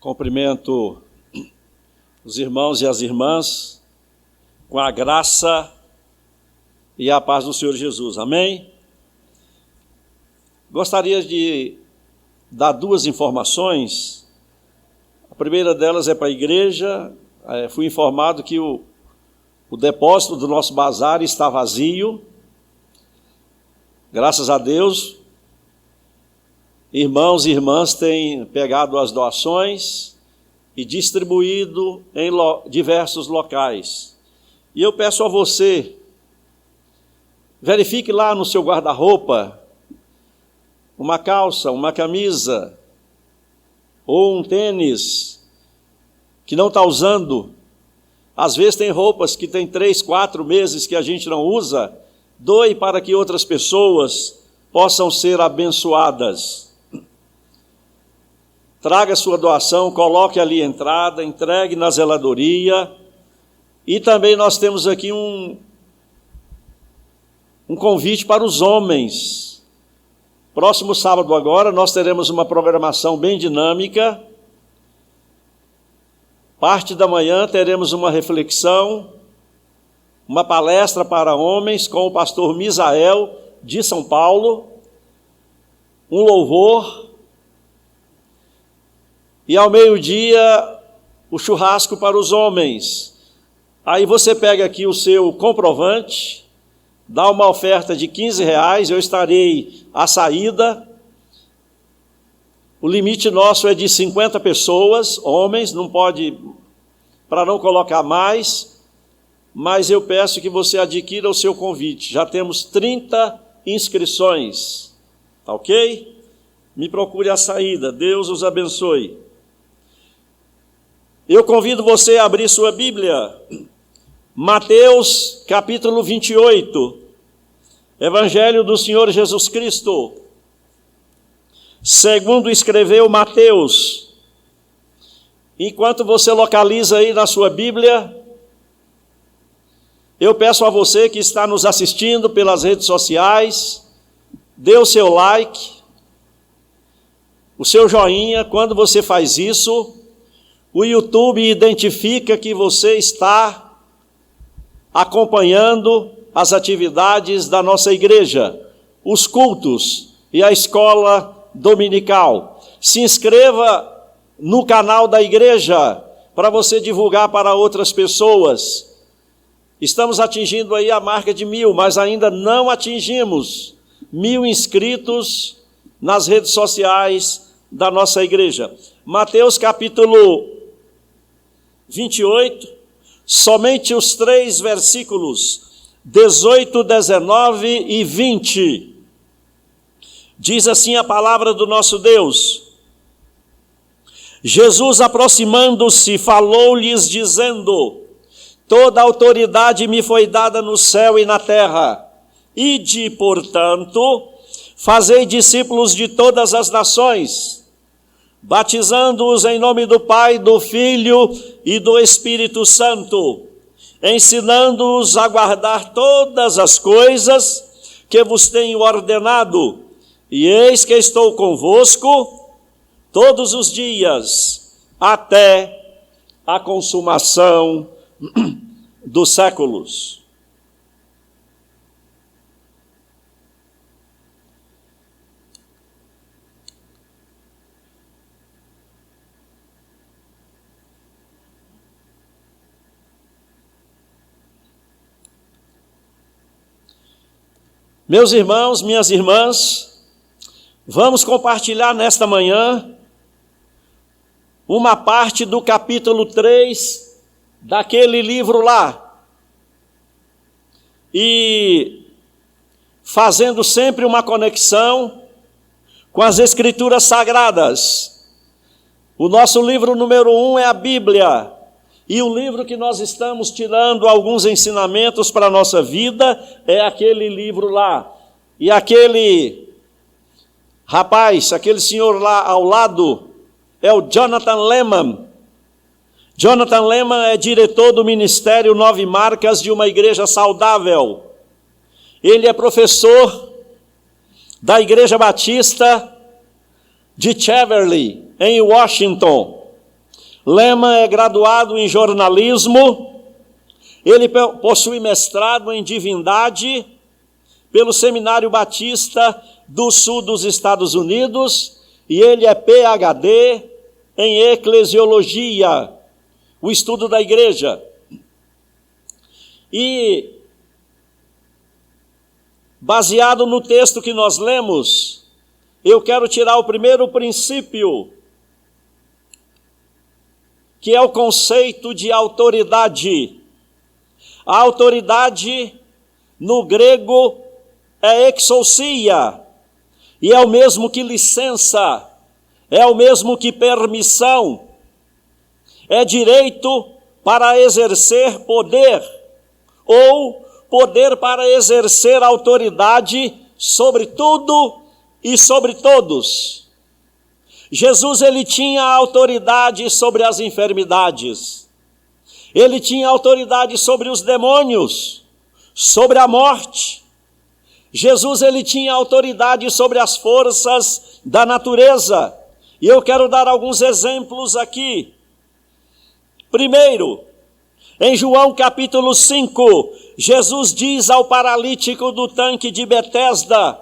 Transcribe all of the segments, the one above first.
Cumprimento os irmãos e as irmãs com a graça e a paz do Senhor Jesus. Amém? Gostaria de dar duas informações. A primeira delas é para a igreja. Fui informado que o depósito do nosso bazar está vazio. Graças a Deus, irmãos e irmãs têm pegado as doações e distribuído em diversos locais. E eu peço a você, verifique lá no seu guarda-roupa uma calça, uma camisa ou um tênis que não está usando. Às vezes tem roupas que tem 3, 4 meses que a gente não usa. Doe para que outras pessoas possam ser abençoadas. Traga sua doação, coloque ali a entrada, entregue na zeladoria. E também nós temos aqui um convite para os homens. Próximo sábado agora nós teremos uma programação bem dinâmica. Parte da manhã teremos uma reflexão, uma palestra para homens com o pastor Misael de São Paulo, um louvor. E ao meio-dia, o churrasco para os homens. Aí você pega aqui o seu comprovante, dá uma oferta de R$15, eu estarei à saída. O limite nosso é de 50 pessoas, homens, não pode, para não colocar mais, mas eu peço que você adquira o seu convite. Já temos 30 inscrições, tá ok? Me procure à saída, Deus os abençoe. Eu convido você a abrir sua Bíblia, Mateus capítulo 28, Evangelho do Senhor Jesus Cristo, segundo escreveu Mateus. Enquanto você localiza aí na sua Bíblia, eu peço a você que está nos assistindo pelas redes sociais, dê o seu like, o seu joinha. Quando você faz isso, o YouTube identifica que você está acompanhando as atividades da nossa igreja, os cultos e a escola dominical. Se inscreva no canal da igreja para você divulgar para outras pessoas. Estamos atingindo aí a marca de 1000, mas ainda não atingimos 1000 inscritos nas redes sociais da nossa igreja. Mateus capítulo 28, somente os 3 versículos 18, 19 e 20. Diz assim a palavra do nosso Deus: Jesus, aproximando-se, falou-lhes dizendo: toda autoridade me foi dada no céu e na terra. Ide, portanto, fazei discípulos de todas as nações, batizando-os em nome do Pai, do Filho e do Espírito Santo, ensinando-os a guardar todas as coisas que vos tenho ordenado. E eis que estou convosco todos os dias, até a consumação dos séculos. Meus irmãos, minhas irmãs, vamos compartilhar nesta manhã uma parte do capítulo 3 daquele livro lá. E fazendo sempre uma conexão com as Escrituras Sagradas. O nosso livro número 1 é a Bíblia. E o livro que nós estamos tirando alguns ensinamentos para a nossa vida é aquele livro lá. E aquele rapaz, aquele senhor lá ao lado, é o Jonathan Leeman. Jonathan Leeman é diretor do Ministério 9 Marcas de uma igreja saudável. Ele é professor da Igreja Batista de Cheverly, em Washington. Lehmann é graduado em jornalismo, ele possui mestrado em divindade pelo Seminário Batista do Sul dos Estados Unidos, e ele é PhD em eclesiologia, o estudo da igreja. E, baseado no texto que nós lemos, eu quero tirar o primeiro princípio, que é o conceito de autoridade. A autoridade, no grego, é exousia, e é o mesmo que licença, é o mesmo que permissão, é direito para exercer poder, ou poder para exercer autoridade sobre tudo e sobre todos. Jesus, ele tinha autoridade sobre as enfermidades, ele tinha autoridade sobre os demônios, sobre a morte. Jesus, ele tinha autoridade sobre as forças da natureza. E eu quero dar alguns exemplos aqui. Primeiro, em João capítulo 5, Jesus diz ao paralítico do tanque de Betesda,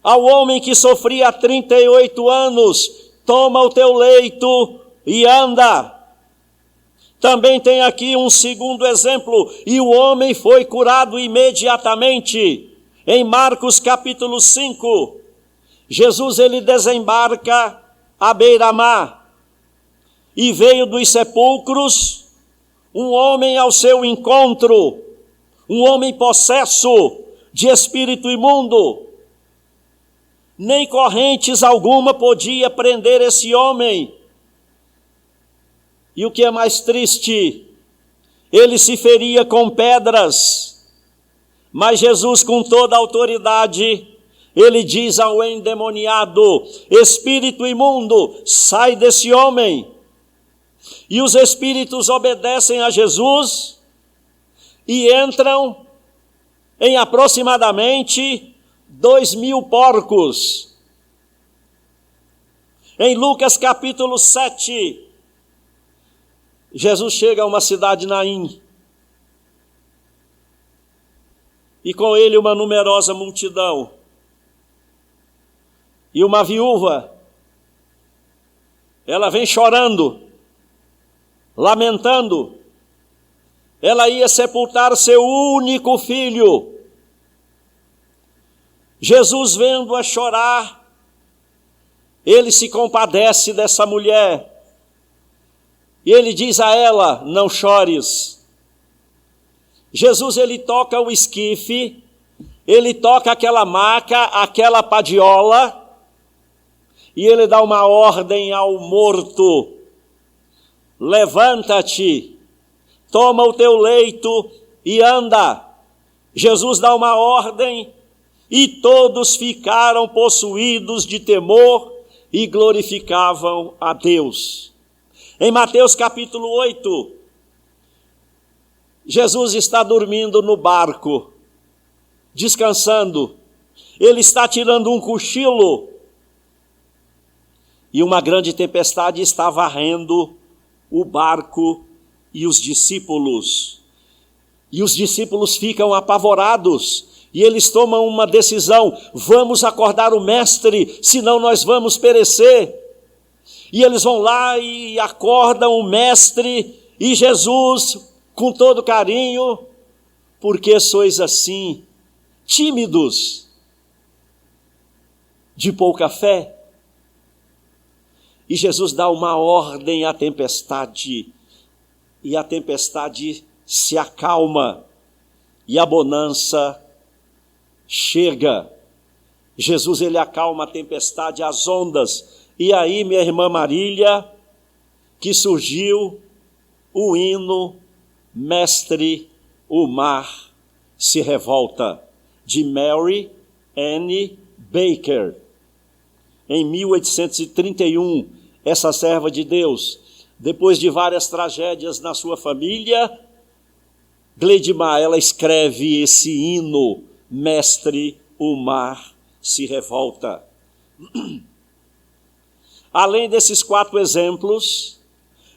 ao homem que sofria 38 anos, toma o teu leito e anda. Também tem aqui um segundo exemplo, e o homem foi curado imediatamente. Em Marcos capítulo 5, Jesus, ele desembarca à beira-mar, e veio dos sepulcros um homem ao seu encontro, um homem possesso de espírito imundo. Nem correntes alguma podia prender esse homem. E o que é mais triste, ele se feria com pedras, mas Jesus, com toda a autoridade, ele diz ao endemoniado: espírito imundo, sai desse homem. E os espíritos obedecem a Jesus e entram em aproximadamente 2.000 porcos. Em Lucas capítulo 7, Jesus chega a uma cidade Naim, e com ele uma numerosa multidão. E uma viúva, ela vem chorando, lamentando. Ela ia sepultar seu único filho. Jesus, vendo-a chorar, ele se compadece dessa mulher. E ele diz a ela: não chores. Jesus, ele toca o esquife, ele toca aquela maca, aquela padiola, e ele dá uma ordem ao morto: levanta-te, toma o teu leito e anda. Jesus dá uma ordem e todos ficaram possuídos de temor e glorificavam a Deus. Em Mateus capítulo 8, Jesus está dormindo no barco, descansando. Ele está tirando um cochilo e uma grande tempestade está varrendo o barco e os discípulos. E os discípulos ficam apavorados e eles tomam uma decisão: vamos acordar o mestre, senão nós vamos perecer. E eles vão lá e acordam o mestre e Jesus, com todo carinho: por que sois assim, tímidos, de pouca fé? E Jesus dá uma ordem à tempestade, e a tempestade se acalma, e a bonança chega. Jesus, ele acalma a tempestade, as ondas. E aí, minha irmã Marília, que surgiu o hino Mestre, o mar se revolta, de Mary Ann Baker. Em 1831, essa serva de Deus, depois de várias tragédias na sua família, Gleidmar, ela escreve esse hino: Mestre, o mar se revolta. Além desses 4 exemplos,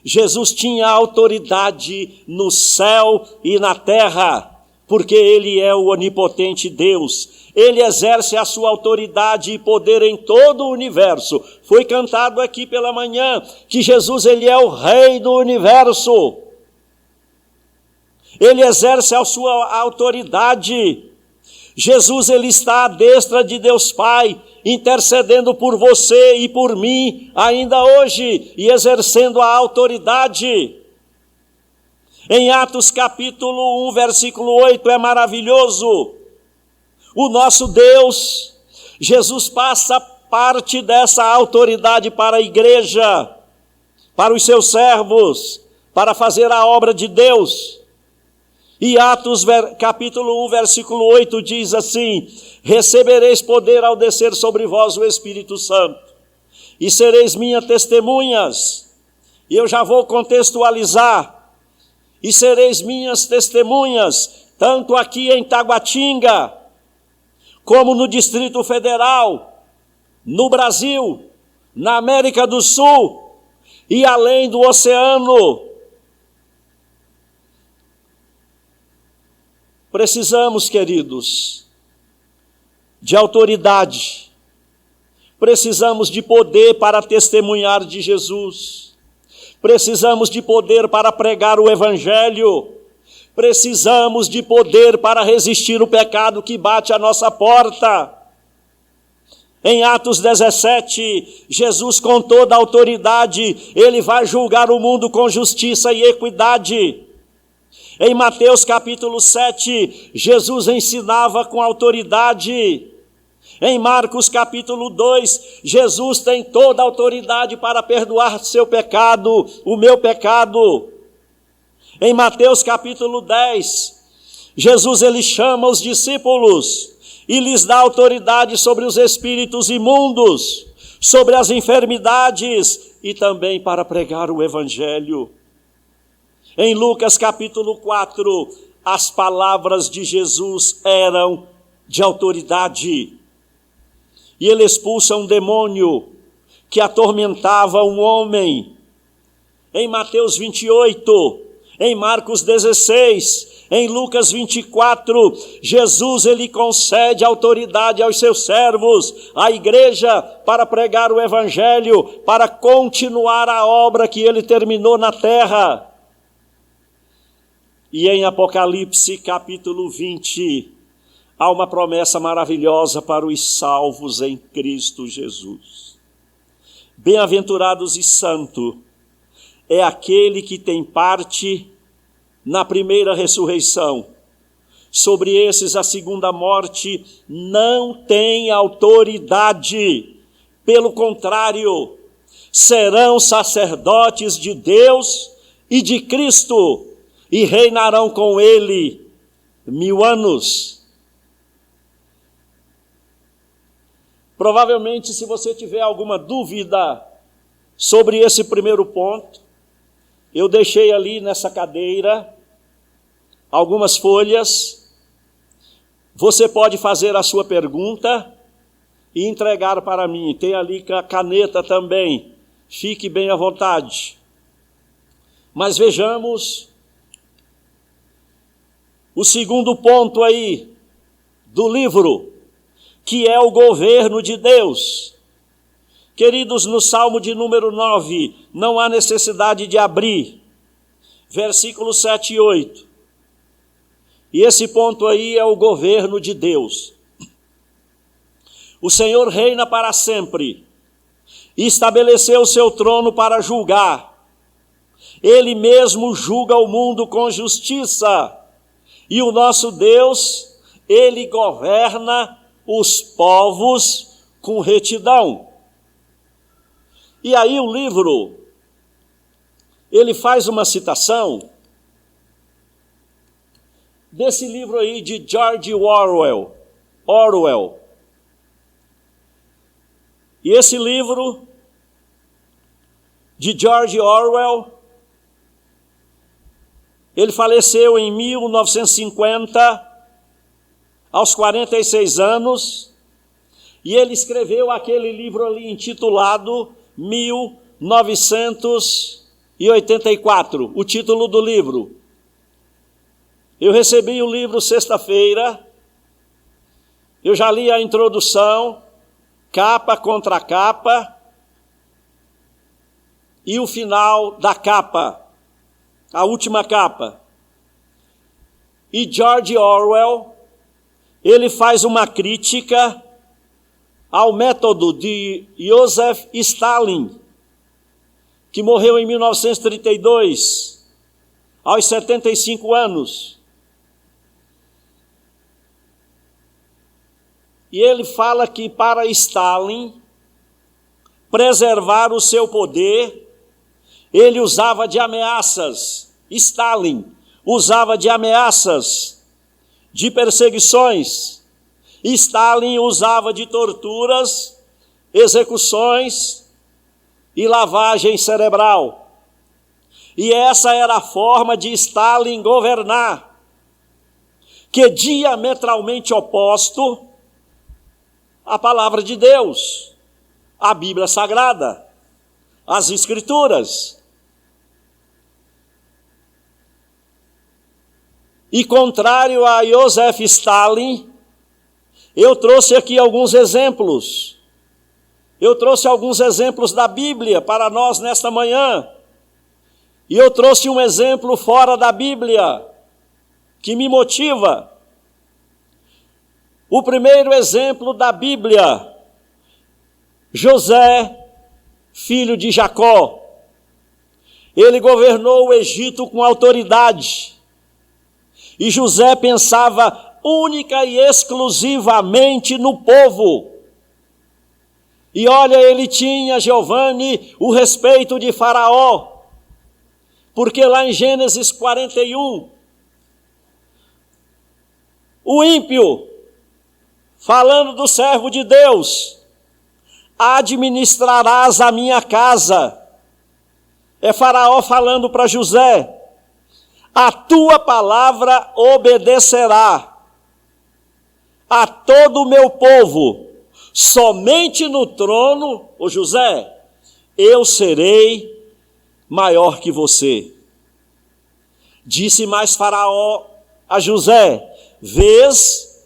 Jesus tinha autoridade no céu e na terra, porque ele é o onipotente Deus. Ele exerce a sua autoridade e poder em todo o universo. Foi cantado aqui pela manhã que Jesus, ele é o rei do universo. Ele exerce a sua autoridade. Jesus, ele está à destra de Deus Pai, intercedendo por você e por mim ainda hoje, e exercendo a autoridade. Em Atos capítulo 1, versículo 8, é maravilhoso. O nosso Deus, Jesus passa parte dessa autoridade para a igreja, para os seus servos, para fazer a obra de Deus. E Atos capítulo 1, versículo 8 diz assim: recebereis poder ao descer sobre vós o Espírito Santo, e sereis minhas testemunhas. E eu já vou contextualizar. E sereis minhas testemunhas, tanto aqui em Taguatinga, como no Distrito Federal, no Brasil, na América do Sul e além do oceano. Precisamos, queridos, de autoridade. Precisamos de poder para testemunhar de Jesus. Precisamos de poder para pregar o Evangelho. Precisamos de poder para resistir o pecado que bate à nossa porta. Em Atos 17, Jesus, com toda a autoridade, ele vai julgar o mundo com justiça e equidade. Em Mateus capítulo 7, Jesus ensinava com autoridade. Em Marcos capítulo 2, Jesus tem toda a autoridade para perdoar seu pecado, o meu pecado. Em Mateus capítulo 10, Jesus, ele chama os discípulos e lhes dá autoridade sobre os espíritos imundos, sobre as enfermidades e também para pregar o Evangelho. Em Lucas capítulo 4, as palavras de Jesus eram de autoridade. E ele expulsa um demônio que atormentava um homem. Em Mateus 28, em Marcos 16, em Lucas 24, Jesus, ele concede autoridade aos seus servos, à igreja, para pregar o Evangelho, para continuar a obra que ele terminou na terra. E em Apocalipse capítulo 20, há uma promessa maravilhosa para os salvos em Cristo Jesus. Bem-aventurados e santos é aquele que tem parte na primeira ressurreição. Sobre esses, a segunda morte não tem autoridade. Pelo contrário, serão sacerdotes de Deus e de Cristo, e reinarão com ele 1000 anos. Provavelmente, se você tiver alguma dúvida sobre esse primeiro ponto, eu deixei ali nessa cadeira algumas folhas. Você pode fazer a sua pergunta e entregar para mim. Tem ali a caneta também. Fique bem à vontade. Mas vejamos o segundo ponto aí do livro, que é o governo de Deus. Queridos, no Salmo de número 9, não há necessidade de abrir, versículos 7 e 8. E esse ponto aí é o governo de Deus. O Senhor reina para sempre e estabeleceu o seu trono para julgar. Ele mesmo julga o mundo com justiça. E o nosso Deus, ele governa os povos com retidão. E aí o livro, ele faz uma citação desse livro aí de George Orwell. E esse livro de George Orwell, ele faleceu em 1950, aos 46 anos, e ele escreveu aquele livro ali intitulado 1984. 1984, o título do livro. Eu recebi o livro sexta-feira, eu já li a introdução, capa contra capa, e o final da capa, a última capa. E George Orwell, ele faz uma crítica ao método de Joseph Stalin, que morreu em 1932, aos 75 anos. E ele fala que para Stalin preservar o seu poder, ele usava de ameaças. Stalin usava de ameaças, de perseguições. Stalin usava de torturas, execuções e lavagem cerebral. E essa era a forma de Stalin governar, que diametralmente oposto à palavra de Deus, à Bíblia Sagrada, às Escrituras. E contrário a Joseph Stalin, eu trouxe aqui alguns exemplos. Eu trouxe alguns exemplos da Bíblia para nós nesta manhã. E eu trouxe um exemplo fora da Bíblia, que me motiva. O primeiro exemplo da Bíblia, José, filho de Jacó. Ele governou o Egito com autoridade. E José pensava única e exclusivamente no povo. E olha, ele tinha, Giovanni, o respeito de Faraó. Porque lá em Gênesis 41, o ímpio, falando do servo de Deus, administrarás a minha casa. É Faraó falando para José, a tua palavra obedecerá a todo o meu povo, somente no trono, ô José, eu serei maior que você. Disse mais Faraó a José, vês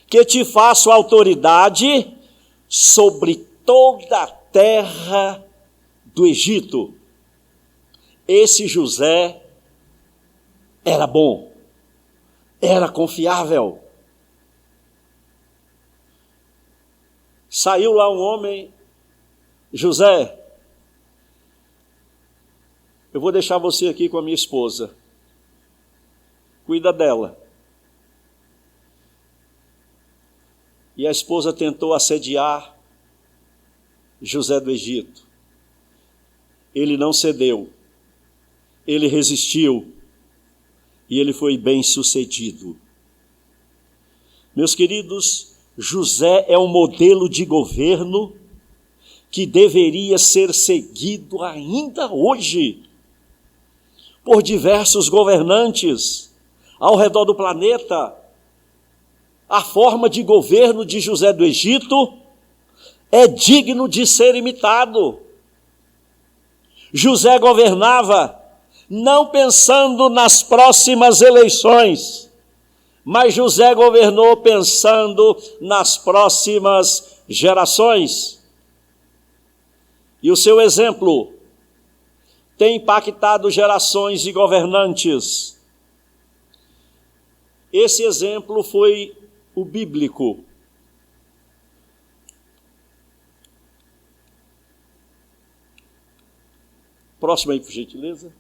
que te faço autoridade sobre toda a terra do Egito. Esse José era bom, era confiável. Saiu lá um homem, José, eu vou deixar você aqui com a minha esposa, cuida dela. E a esposa tentou assediar José do Egito. Ele não cedeu, ele resistiu e ele foi bem sucedido. Meus queridos, José é um modelo de governo que deveria ser seguido ainda hoje por diversos governantes ao redor do planeta. A forma de governo de José do Egito é digno de ser imitado. José governava não pensando nas próximas eleições, mas José governou pensando nas próximas gerações. E o seu exemplo tem impactado gerações e governantes. Esse exemplo foi o bíblico. Próximo aí, por gentileza.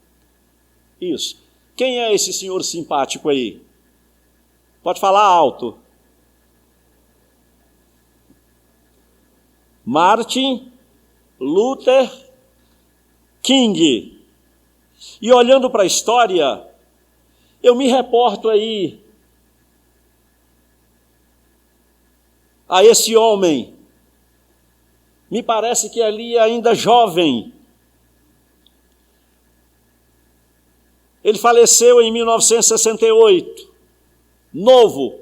Isso. Quem é esse senhor simpático aí? Pode falar alto. Martin Luther King. E olhando para a história, eu me reporto aí a esse homem. Me parece que ali ainda jovem. Ele faleceu em 1968, novo,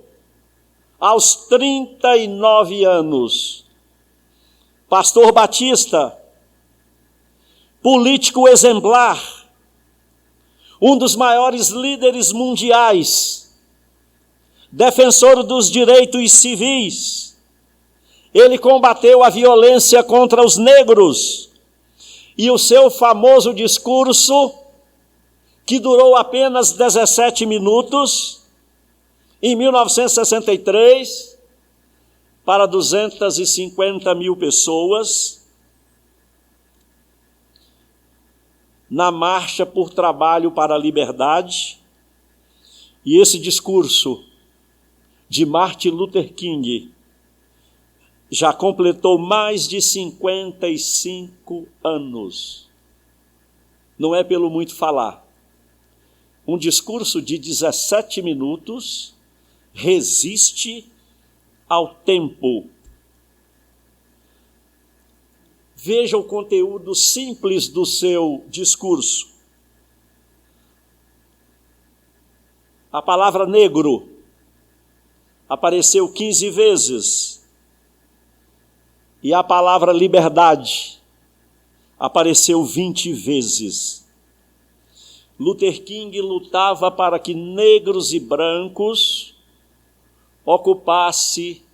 aos 39 anos. Pastor Batista, político exemplar, um dos maiores líderes mundiais, defensor dos direitos civis. Ele combateu a violência contra os negros e o seu famoso discurso, que durou apenas 17 minutos, em 1963, para 250 mil pessoas, na Marcha por Trabalho para a Liberdade. E esse discurso de Martin Luther King já completou mais de 55 anos. Não é pelo muito falar. Um discurso de 17 minutos resiste ao tempo. Veja o conteúdo simples do seu discurso. A palavra negro apareceu 15 vezes. E a palavra liberdade apareceu 20 vezes. Luther King lutava para que negros e brancos ocupassem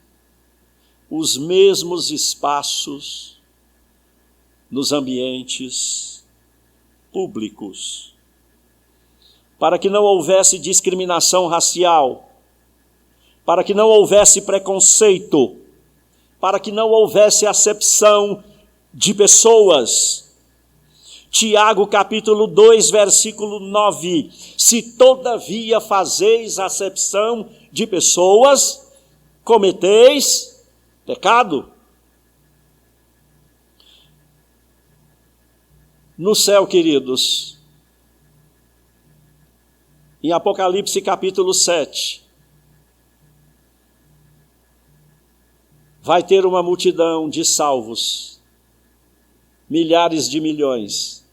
os mesmos espaços nos ambientes públicos, para que não houvesse discriminação racial, para que não houvesse preconceito, para que não houvesse acepção de pessoas. Tiago capítulo 2, versículo 9, se todavia fazeis acepção de pessoas, cometeis pecado. No céu, queridos, em Apocalipse capítulo 7, vai ter uma multidão de salvos, milhares de milhões.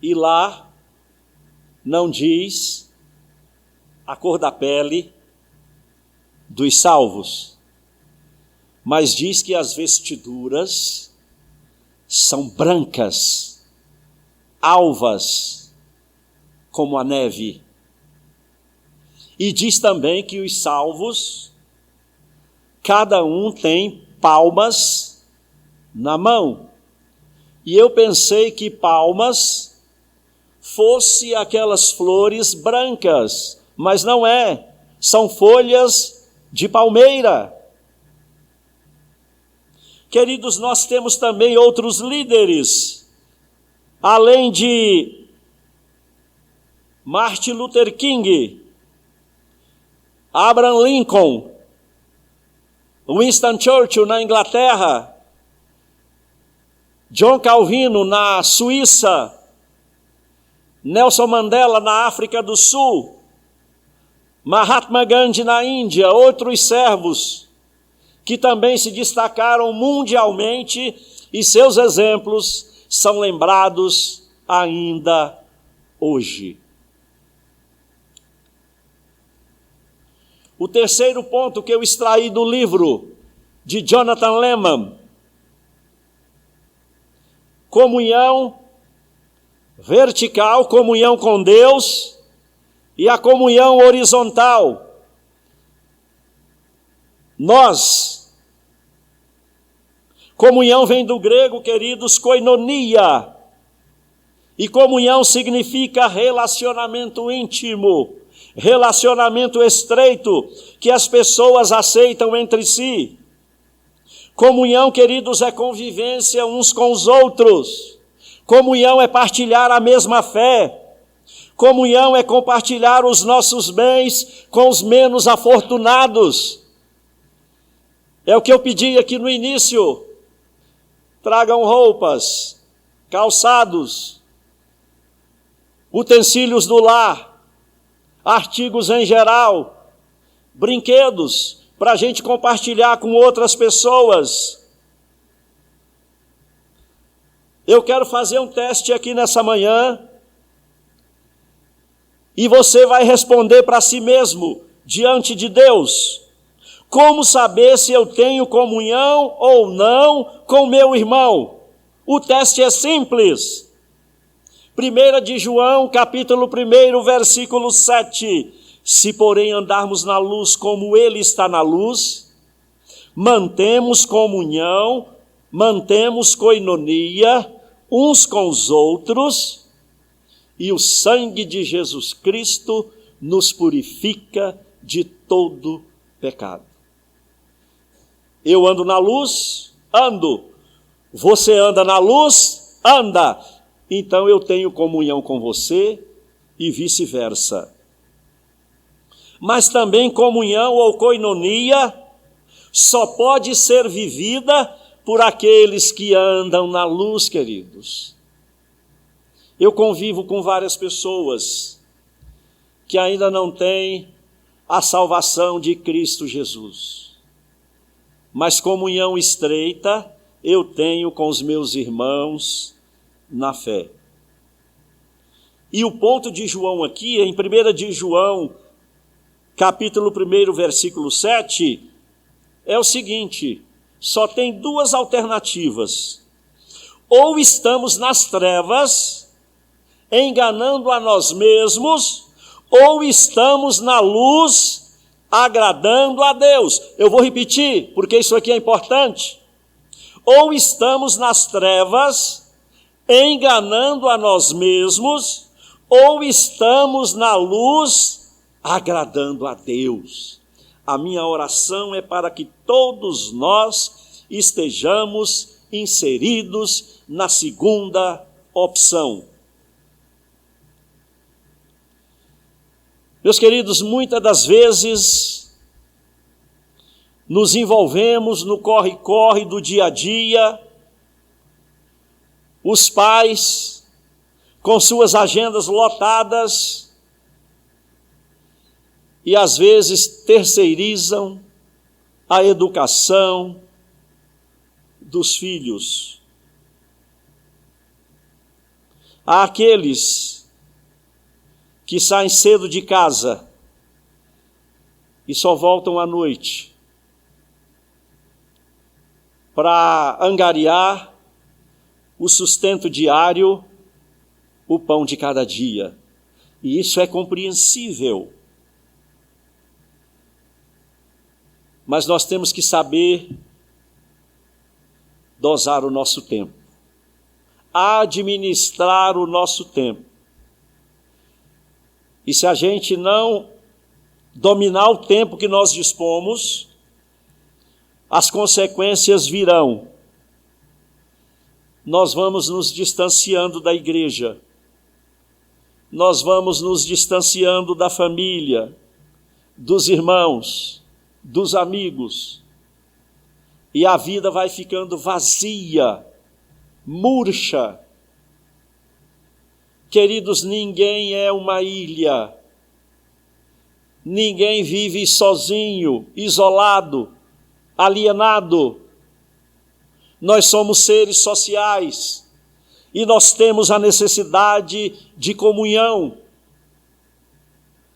E lá não diz a cor da pele dos salvos, mas diz que as vestiduras são brancas, alvas, como a neve. E diz também que os salvos, cada um tem palmas na mão. E eu pensei que palmas fosse aquelas flores brancas, mas não é, são folhas de palmeira. Queridos, nós temos também outros líderes, além de Martin Luther King, Abraham Lincoln, Winston Churchill na Inglaterra, John Calvino na Suíça, Nelson Mandela na África do Sul, Mahatma Gandhi na Índia, outros servos que também se destacaram mundialmente e seus exemplos são lembrados ainda hoje. O terceiro ponto que eu extraí do livro de Jonathan Lehman: comunhão vertical, comunhão com Deus, e a comunhão horizontal. Nós, comunhão vem do grego, queridos, koinonia, e comunhão significa relacionamento íntimo, relacionamento estreito, que as pessoas aceitam entre si. Comunhão, queridos, é convivência uns com os outros. Comunhão é partilhar a mesma fé. Comunhão é compartilhar os nossos bens com os menos afortunados. É o que eu pedi aqui no início. Tragam roupas, calçados, utensílios do lar, artigos em geral, brinquedos, para a gente compartilhar com outras pessoas. Eu quero fazer um teste aqui nessa manhã, e você vai responder para si mesmo, diante de Deus. Como saber se eu tenho comunhão ou não com meu irmão? O teste é simples. 1 de João, capítulo 1, versículo 7. Se, porém, andarmos na luz como ele está na luz, mantemos comunhão, mantemos coinonia uns com os outros, e o sangue de Jesus Cristo nos purifica de todo pecado. Eu ando na luz? Ando. Você anda na luz? Anda. Então eu tenho comunhão com você e vice-versa. Mas também comunhão ou coinonia só pode ser vivida por aqueles que andam na luz, queridos. Eu convivo com várias pessoas que ainda não têm a salvação de Cristo Jesus. Mas comunhão estreita eu tenho com os meus irmãos na fé. E o ponto de João aqui, em 1 de João, capítulo 1, versículo 7, é o seguinte: só tem duas alternativas. Ou estamos nas trevas, enganando a nós mesmos, ou estamos na luz, agradando a Deus. Eu vou repetir, porque isso aqui é importante. Ou estamos nas trevas, enganando a nós mesmos, ou estamos na luz, agradando a Deus. A minha oração é para que todos nós estejamos inseridos na segunda opção. Meus queridos, muitas das vezes nos envolvemos no corre-corre do dia a dia, os pais com suas agendas lotadas e às vezes terceirizam a educação dos filhos. Há aqueles que saem cedo de casa e só voltam à noite para angariar o sustento diário, o pão de cada dia. E isso é compreensível. Mas nós temos que saber dosar o nosso tempo, administrar o nosso tempo. E se a gente não dominar o tempo que nós dispomos, as consequências virão. Nós vamos nos distanciando da igreja, nós vamos nos distanciando da família, dos irmãos, dos amigos, e a vida vai ficando vazia, murcha. Queridos, ninguém é uma ilha, ninguém vive sozinho, isolado, alienado. Nós somos seres sociais e nós temos a necessidade de comunhão.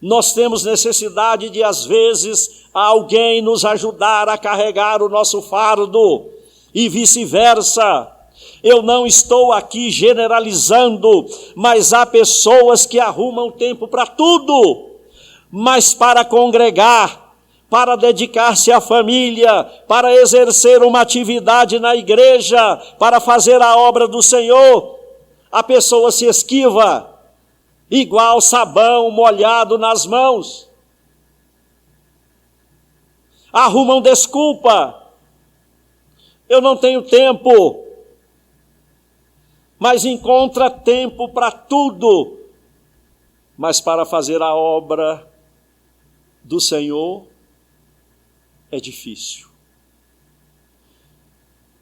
Nós temos necessidade de, às vezes, alguém nos ajudar a carregar o nosso fardo e vice-versa. Eu não estou aqui generalizando, mas há pessoas que arrumam tempo para tudo, mas para congregar, para dedicar-se à família, para exercer uma atividade na igreja, para fazer a obra do Senhor, a pessoa se esquiva, igual sabão molhado nas mãos. Arrumam desculpa. Eu não tenho tempo. Mas encontra tempo para tudo. Mas para fazer a obra do Senhor é difícil.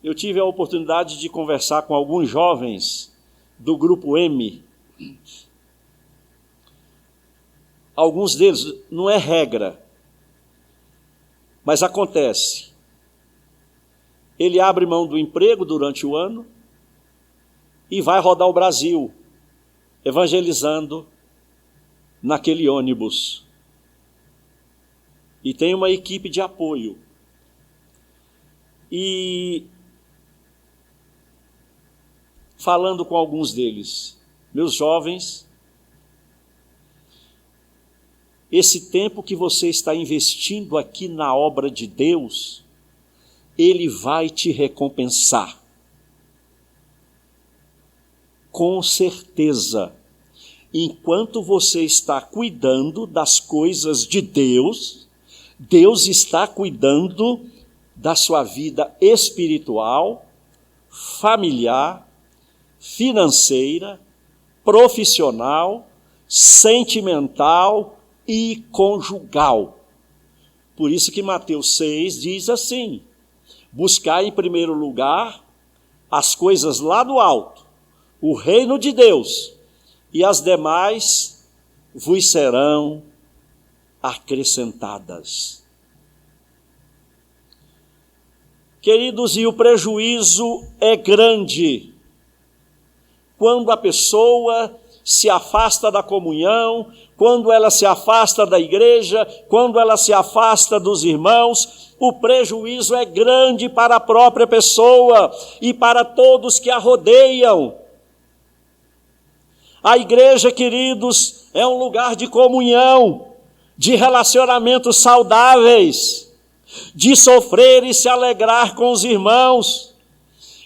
Eu tive a oportunidade de conversar com alguns jovens do grupo M. Alguns deles, não é regra, mas acontece. Ele abre mão do emprego durante o ano e vai rodar o Brasil, evangelizando naquele ônibus. E tem uma equipe de apoio. E falando com alguns deles, Meus jovens, esse tempo que você está investindo aqui na obra de Deus, Ele vai te recompensar. Com certeza, enquanto você está cuidando das coisas de Deus, Deus está cuidando da sua vida espiritual, familiar, financeira, profissional, sentimental e conjugal. Por isso que Mateus 6 diz assim: buscar em primeiro lugar as coisas lá do alto, o reino de Deus, e as demais vos serão acrescentadas. Queridos, e o prejuízo é grande quando a pessoa se afasta da comunhão, quando ela se afasta da igreja, quando ela se afasta dos irmãos. O prejuízo é grande para a própria pessoa e para todos que a rodeiam. A igreja, queridos, é um lugar de comunhão, de relacionamentos saudáveis, de sofrer e se alegrar com os irmãos,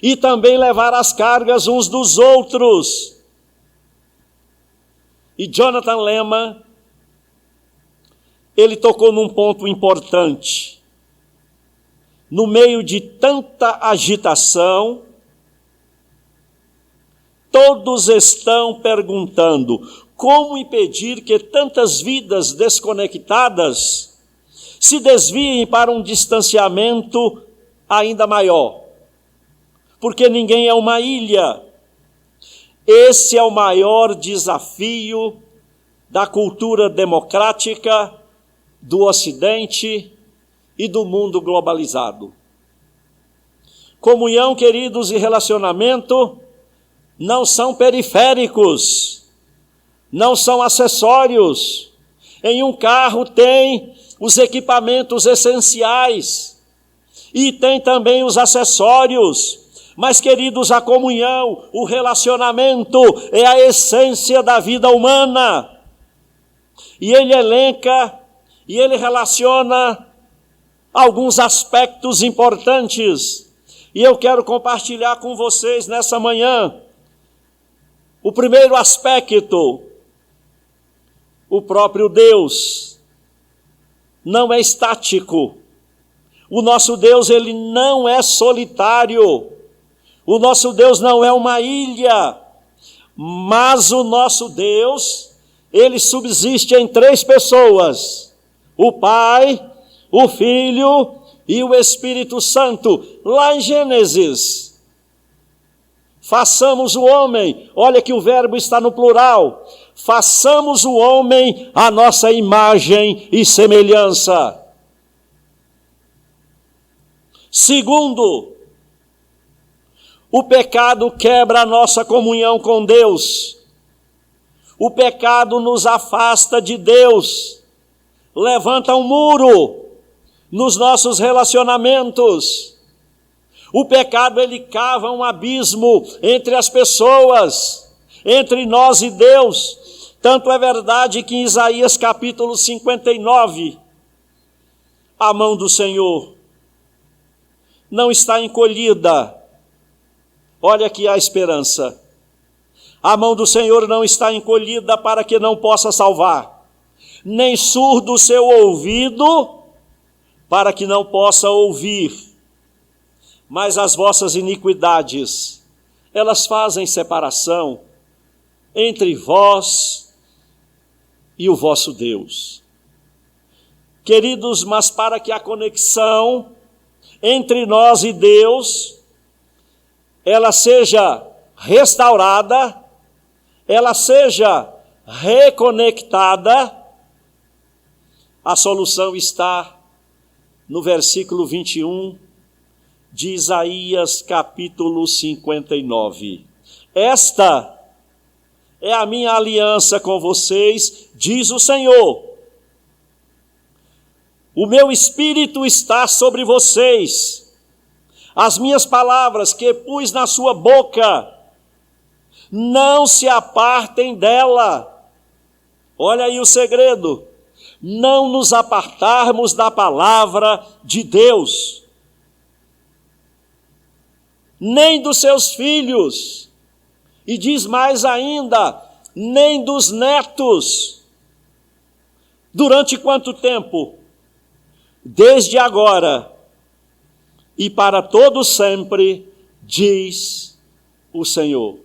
e também levar as cargas uns dos outros. E Jonathan Lehman, ele tocou num ponto importante. No meio de tanta agitação, todos estão perguntando como impedir que tantas vidas desconectadas se desviem para um distanciamento ainda maior. Porque ninguém é uma ilha. Esse é o maior desafio da cultura democrática, do Ocidente e do mundo globalizado. Comunhão, queridos, e relacionamento não são periféricos, não são acessórios. Em um carro tem os equipamentos essenciais e tem também os acessórios. Mas, queridos, a comunhão, o relacionamento é a essência da vida humana. E ele elenca e ele relaciona alguns aspectos importantes. E eu quero compartilhar com vocês nessa manhã. O primeiro aspecto, o próprio Deus não é estático. O nosso Deus, ele não é solitário. O nosso Deus não é uma ilha, mas o nosso Deus, ele subsiste em três pessoas: o Pai, o Filho e o Espírito Santo. Lá em Gênesis, façamos o homem, olha que o verbo está no plural, façamos o homem à nossa imagem e semelhança. Segundo, o pecado quebra a nossa comunhão com Deus. O pecado nos afasta de Deus, levanta um muro nos nossos relacionamentos. O pecado, ele cava um abismo entre as pessoas, entre nós e Deus. Tanto é verdade que em Isaías capítulo 59, a mão do Senhor não está encolhida. Olha aqui a esperança. A mão do Senhor não está encolhida para que não possa salvar, nem surdo o seu ouvido para que não possa ouvir. Mas as vossas iniquidades, elas fazem separação entre vós e o vosso Deus. Queridos, mas para que a conexão entre nós e Deus, ela seja restaurada, ela seja reconectada, a solução está no versículo 21 de Isaías capítulo 59. Esta é a minha aliança com vocês, diz o Senhor. O meu espírito está sobre vocês. As minhas palavras que pus na sua boca não se apartem dela. Olha aí o segredo. Não nos apartarmos da palavra de Deus, nem dos seus filhos, e diz mais ainda, nem dos netos. Durante quanto tempo? Desde agora e para todo sempre, diz o Senhor.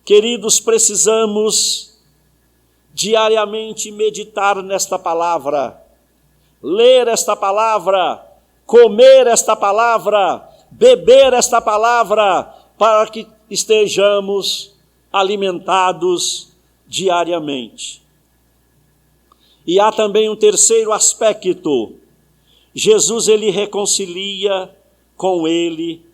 Queridos, precisamos diariamente meditar nesta palavra, ler esta palavra, comer esta palavra, beber esta palavra, para que estejamos alimentados diariamente. E há também um terceiro aspecto. Jesus, ele reconcilia com ele,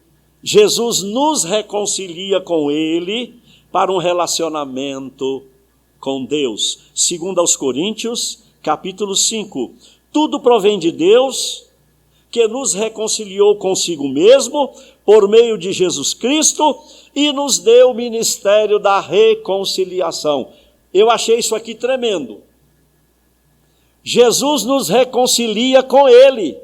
Jesus nos reconcilia com ele para um relacionamento com Deus. Segundo aos Coríntios, capítulo 5. Tudo provém de Deus, que nos reconciliou consigo mesmo, por meio de Jesus Cristo, e nos deu o ministério da reconciliação. Eu achei isso aqui tremendo. Jesus nos reconcilia com ele,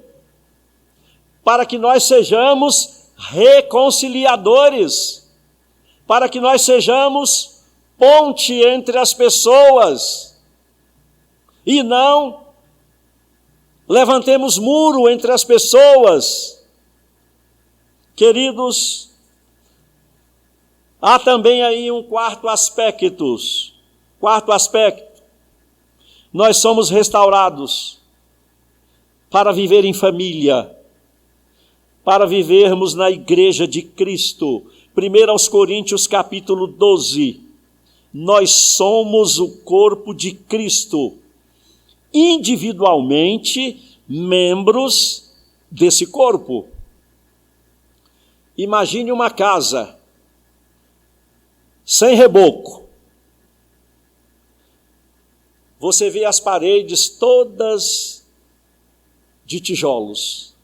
para que nós sejamos reconciliadores, para que nós sejamos ponte entre as pessoas, e não levantemos muro entre as pessoas. Queridos, há também aí um quarto aspecto. Nós somos restaurados para viver em família, para vivermos na igreja de Cristo. 1 aos Coríntios capítulo 12. Nós somos o corpo de Cristo, individualmente membros desse corpo. Imagine uma casa sem reboco. Você vê as paredes todas de tijolos.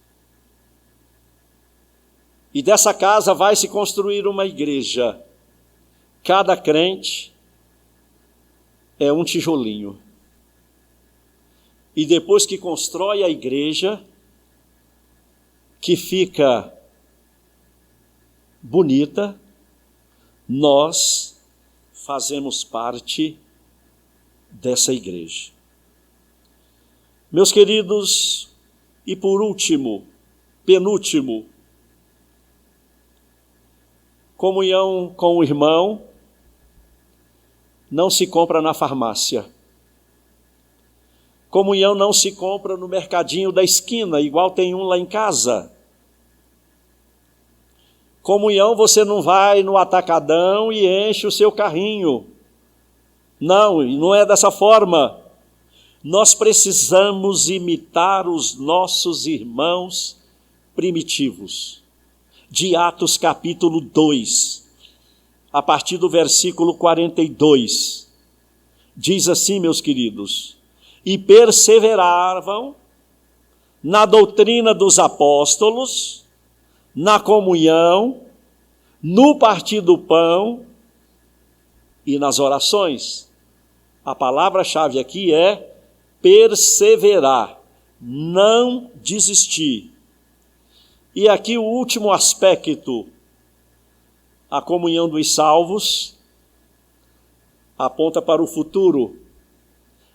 E dessa casa vai se construir uma igreja. Cada crente é um tijolinho. E depois que constrói a igreja, que fica bonita, nós fazemos parte dessa igreja. Meus queridos, e por último, penúltimo, comunhão com o irmão não se compra na farmácia. Comunhão não se compra no mercadinho da esquina, igual tem um lá em casa. Comunhão você não vai no atacadão e enche o seu carrinho. Não é dessa forma. Nós precisamos imitar os nossos irmãos primitivos. De Atos capítulo 2, a partir do versículo 42. Diz assim, meus queridos: e perseveravam na doutrina dos apóstolos, na comunhão, no partir do pão e nas orações. A palavra-chave aqui é perseverar, não desistir. E aqui o último aspecto, a comunhão dos salvos, aponta para o futuro.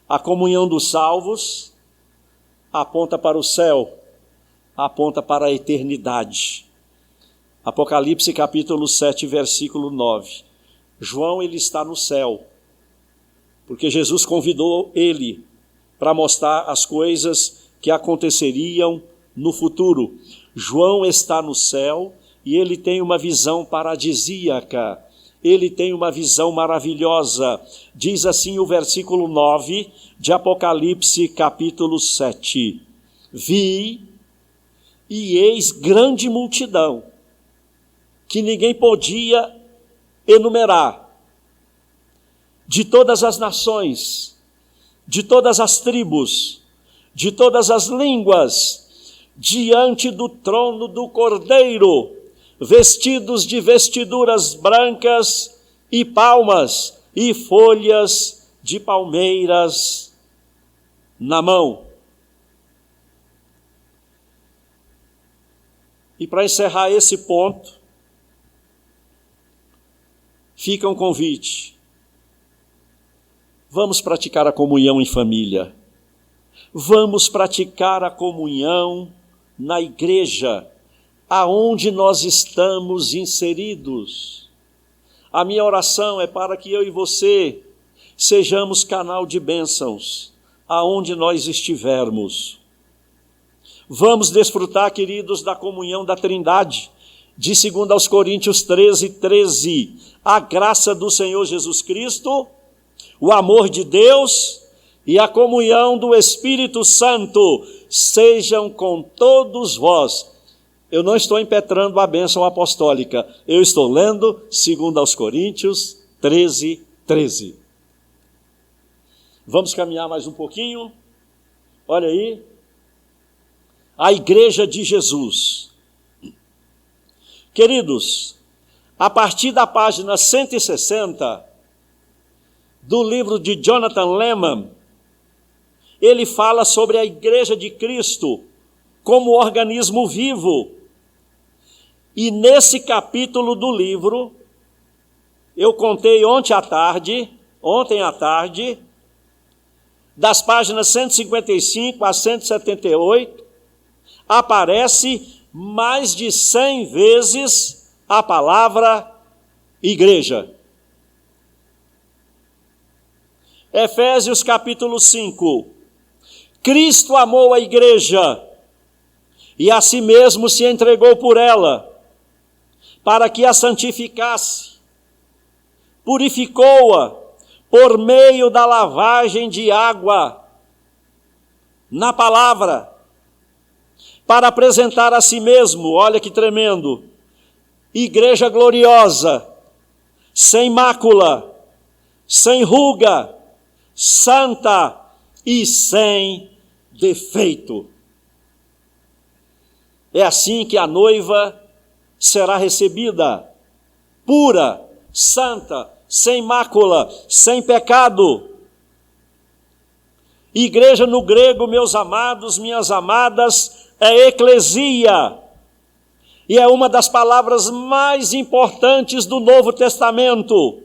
A comunhão dos salvos aponta para o céu, aponta para a eternidade. Apocalipse capítulo 7, versículo 9. João, ele está no céu, porque Jesus convidou ele para mostrar as coisas que aconteceriam no futuro. João está no céu e ele tem uma visão paradisíaca, ele tem uma visão maravilhosa. Diz assim o versículo 9 de Apocalipse capítulo 7. Vi, e eis grande multidão, que ninguém podia enumerar, de todas as nações, de todas as tribos, de todas as línguas, diante do trono do Cordeiro, vestidos de vestiduras brancas e palmas e folhas de palmeiras na mão. E para encerrar esse ponto, fica um convite. Vamos praticar a comunhão em família. Vamos praticar a comunhão na igreja, aonde nós estamos inseridos. A minha oração é para que eu e você sejamos canal de bênçãos, aonde nós estivermos. Vamos desfrutar, queridos, da comunhão da Trindade, de 2 Coríntios 13:13. A graça do Senhor Jesus Cristo, o amor de Deus e a comunhão do Espírito Santo sejam com todos vós. Eu não estou impetrando a bênção apostólica, eu estou lendo 2 Coríntios 13:13. Vamos caminhar mais um pouquinho. Olha aí. A Igreja de Jesus. Queridos, a partir da página 160 do livro de Jonathan Leeman, ele fala sobre a Igreja de Cristo como organismo vivo. E nesse capítulo do livro, eu contei ontem à tarde, das páginas 155 a 178, aparece mais de 100 vezes a palavra igreja. Efésios capítulo 5. Cristo amou a igreja e a si mesmo se entregou por ela, para que a santificasse, purificou-a por meio da lavagem de água na palavra, para apresentar a si mesmo, olha que tremendo, igreja gloriosa, sem mácula, sem ruga, santa e sem defeito. É assim que a noiva será recebida, pura, santa, sem mácula, sem pecado. Igreja no grego, meus amados, minhas amadas, é eclesia, e é uma das palavras mais importantes do Novo Testamento.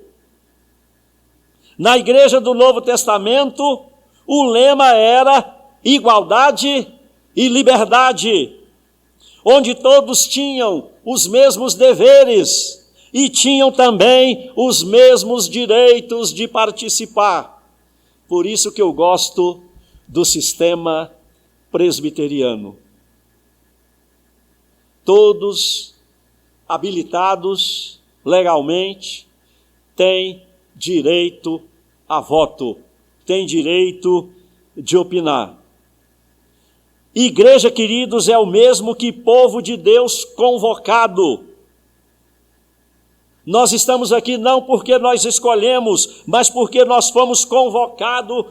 Na igreja do Novo Testamento, o lema era igualdade e liberdade, onde todos tinham os mesmos deveres e tinham também os mesmos direitos de participar. Por isso que eu gosto do sistema presbiteriano. Todos habilitados legalmente têm direito a voto, têm direito de opinar. Igreja, queridos, é o mesmo que povo de Deus convocado. Nós estamos aqui não porque nós escolhemos, mas porque nós fomos convocados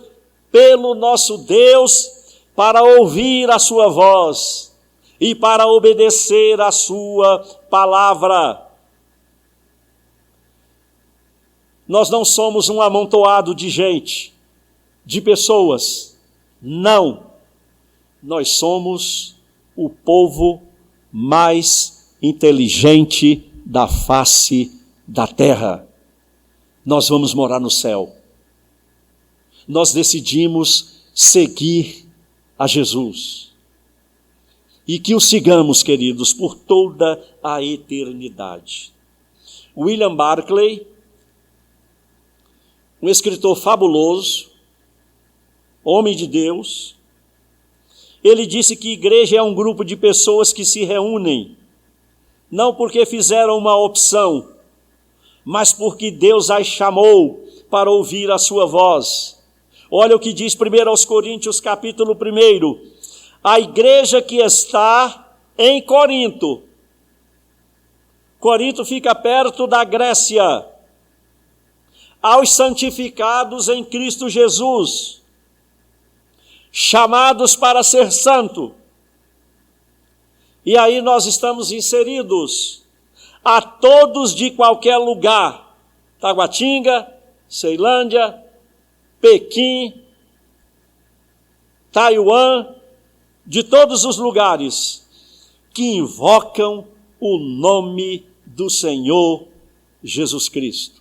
pelo nosso Deus para ouvir a sua voz e para obedecer a sua palavra. Nós não somos um amontoado de gente, de pessoas. Não. Nós somos o povo mais inteligente da face da terra. Nós vamos morar no céu. Nós decidimos seguir a Jesus. E que o sigamos, queridos, por toda a eternidade. William Barclay, um escritor fabuloso, homem de Deus, ele disse que igreja é um grupo de pessoas que se reúnem, não porque fizeram uma opção, mas porque Deus as chamou para ouvir a sua voz. Olha o que diz 1 Coríntios capítulo 1. A igreja que está em Corinto. Corinto fica perto da Grécia. Aos santificados em Cristo Jesus, chamados para ser santo. E aí nós estamos inseridos. A todos de qualquer lugar, Taguatinga, Ceilândia, Pequim, Taiwan, de todos os lugares que invocam o nome do Senhor Jesus Cristo.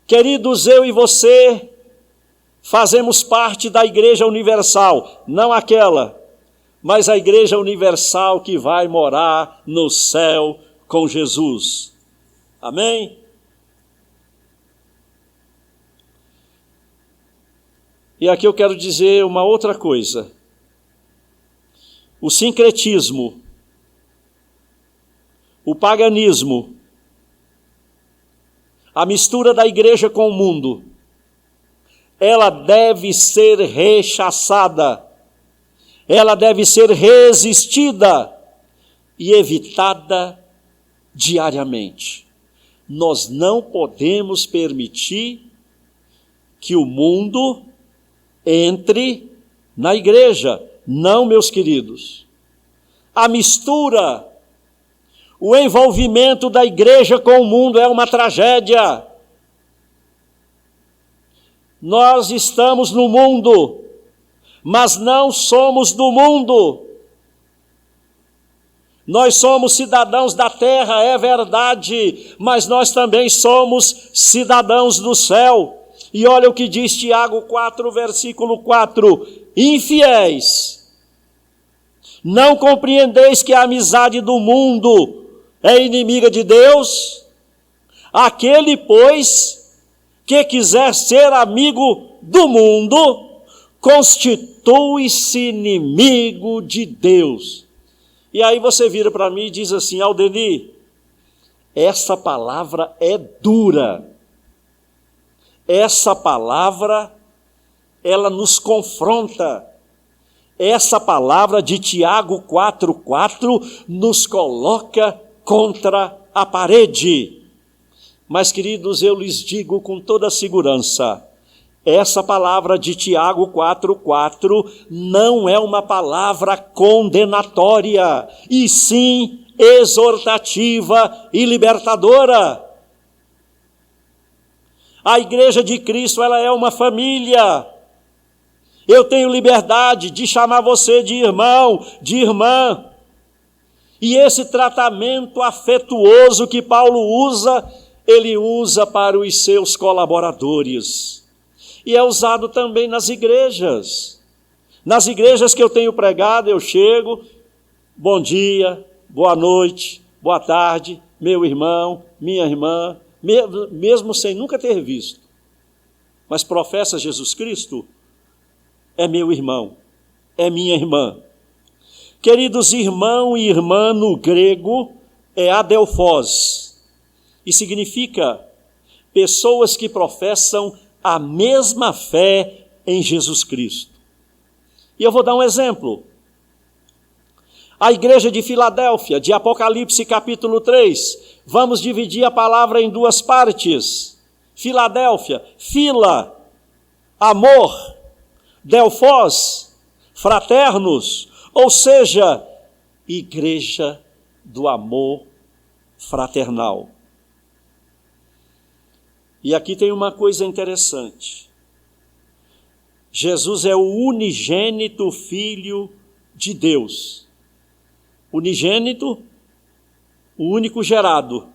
Queridos, eu e você fazemos parte da Igreja Universal, não aquela, mas a Igreja Universal que vai morar no céu com Jesus. Amém? E aqui eu quero dizer uma outra coisa. O sincretismo, o paganismo, a mistura da igreja com o mundo, ela deve ser rechaçada, ela deve ser resistida e evitada diariamente. Nós não podemos permitir que o mundo entre na igreja. Não, meus queridos. A mistura, o envolvimento da igreja com o mundo é uma tragédia. Nós estamos no mundo, mas não somos do mundo. Nós somos cidadãos da terra, é verdade, mas nós também somos cidadãos do céu. E olha o que diz Tiago 4, versículo 4. Infiéis, não compreendeis que a amizade do mundo é inimiga de Deus? Aquele, pois, que quiser ser amigo do mundo, constitui-se inimigo de Deus. E aí você vira para mim e diz assim: Aldeni, essa palavra é dura. Essa palavra, ela nos confronta. Essa palavra de Tiago 4,4 nos coloca contra a parede. Mas, queridos, eu lhes digo com toda segurança, essa palavra de Tiago 4,4 não é uma palavra condenatória, e sim exortativa e libertadora. A igreja de Cristo, ela é uma família. Eu tenho liberdade de chamar você de irmão, de irmã. E esse tratamento afetuoso que Paulo usa, ele usa para os seus colaboradores. E é usado também nas igrejas. Nas igrejas que eu tenho pregado, eu chego, bom dia, boa noite, boa tarde, meu irmão, minha irmã, mesmo sem nunca ter visto, mas professa Jesus Cristo, é meu irmão, é minha irmã. Queridos, irmão e irmã no grego é adelphos, e significa pessoas que professam a mesma fé em Jesus Cristo. E eu vou dar um exemplo. A igreja de Filadélfia, de Apocalipse capítulo 3, vamos dividir a palavra em duas partes. Filadélfia, fila, amor, delphos, fraternos, ou seja, igreja do amor fraternal. E aqui tem uma coisa interessante. Jesus é o unigênito Filho de Deus. Unigênito, o único gerado.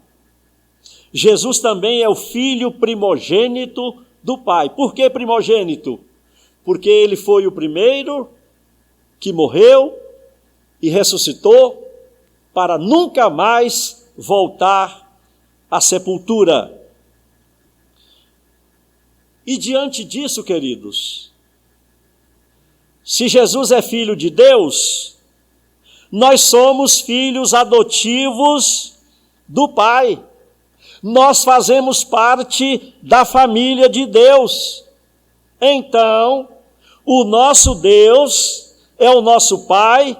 Jesus também é o filho primogênito do Pai. Por que primogênito? Porque ele foi o primeiro que morreu e ressuscitou para nunca mais voltar à sepultura. E diante disso, queridos, se Jesus é filho de Deus, nós somos filhos adotivos do Pai. Nós fazemos parte da família de Deus. Então, o nosso Deus é o nosso Pai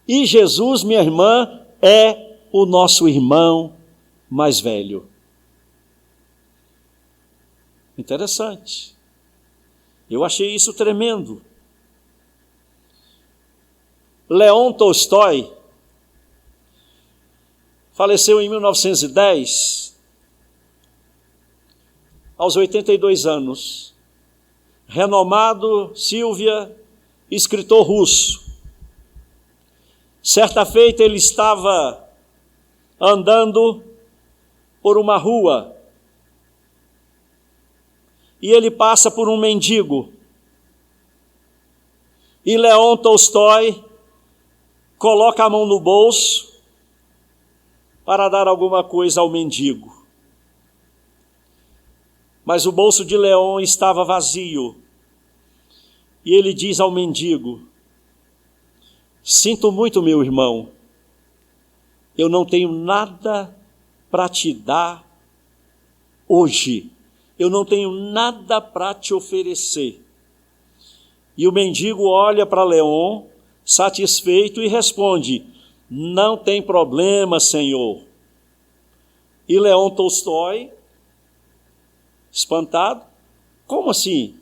e Jesus, minha irmã, é o nosso irmão mais velho. Interessante. Eu achei isso tremendo. Leon Tolstói faleceu em 1910. aos 82 anos. Renomado Silvia, escritor russo. Certa feita ele estava andando por uma rua e ele passa por um mendigo. E Leon Tolstói coloca a mão no bolso para dar alguma coisa ao mendigo. Mas o bolso de Leon estava vazio. E ele diz ao mendigo: sinto muito, meu irmão, eu não tenho nada para te dar hoje. Eu não tenho nada para te oferecer. E o mendigo olha para Leon, satisfeito, e responde: não tem problema, senhor. E Leon Tolstói, espantado: como assim?